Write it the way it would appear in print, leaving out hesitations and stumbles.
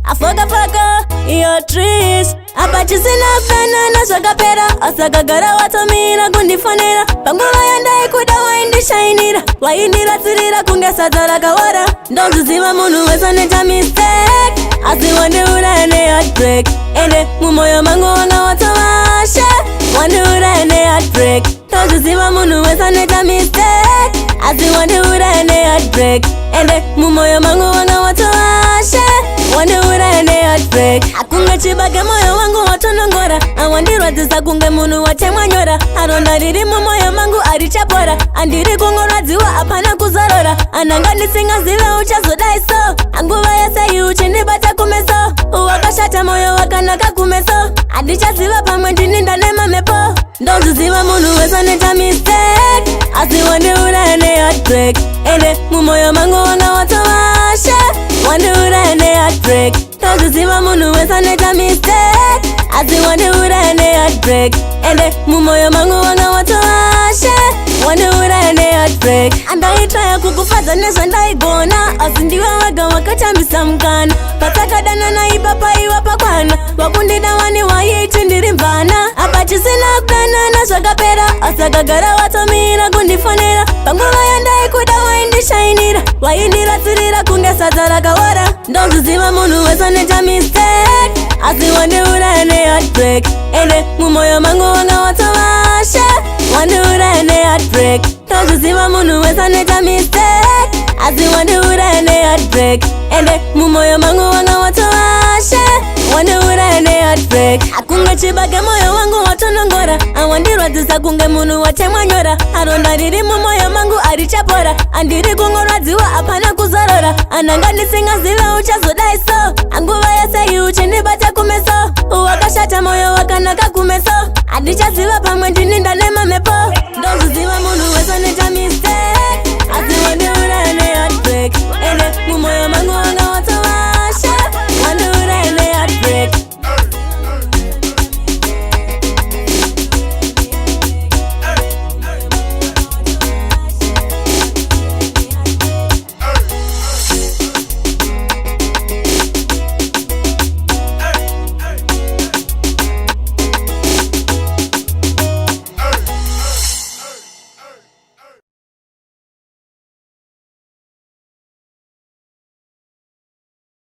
afoka iyo trees apachisina fana zvakapera asakagara watomira kundifonera panguva yandai kuda waindishainira waindiratsirira kunge sadza rakawara ndonziziva munhu wese anoita mistake asi wandiuraya neheartbreak ende mumwoyo mangu wanga watovasha wandiuraya neheartbreak ndonziziva munhu wese anoita mistake asi wandiuraya neheartbreak ende mumwoyo mangu wanga watovasha wandiuraya neheartbreak akunge chibage moyo wangu watonongora awandirwadzisa kunge munhu watemwa nyora aronda riri mumwoyo mangu arichapora andiri kungorwadziwa hapana kuzorora ananga ndisingazive uchazodai so anguva yese uchindibata kumeso wakashata moyo wakanaka kumeso handichaziva pamwe ndininda nemamepo ndonziziva munhu wese anoita mistake asi wandiuraya neheartbreak ende mumwoyo mangu wanga watovasha wandiuraya neheartbreak ndonziziva munhu wese anoita mistake asi wandiuraya neheartbreak ende mumwoyo mangu wanga watovasha wandiuraya neheartbreak andaitraya kukufadza nezvandaigona asi ndiwe wega wakatambisa mukana patakadana naipapaiwa pakwana wakundida wani waiti ndiri mvana apa chisina kudanana zvakapera asakagara watomira kundifonera panguva yandai kuda waindishainira waindiratsirira kunge sadza rakawara ndonziziva munhu wese anoita mistake asi wandiuraya neheartbreak ende mumwoyo mangu wanga watovasha wandiuraya neheartbreak ndonziziva munhu wese anoita mistake asi wandiuraya neheartbreak ende mumwoyo mangu wanga watovasha wandiuraya neheartbreak akunge chibage moyo wangu watonongora awandirwadzisa kunge munhu watemwa nyora aronda riri mumwoyo mangu arichapora andiri kungorwadziwa hapana kuzorora ananga ndisingazive uchazodai so anguva yese uchindibata kumeso wakashata moyo wakanaka kumeso handichaziva pamwe ndininda nemamepo ndonziziva munhu wese anoita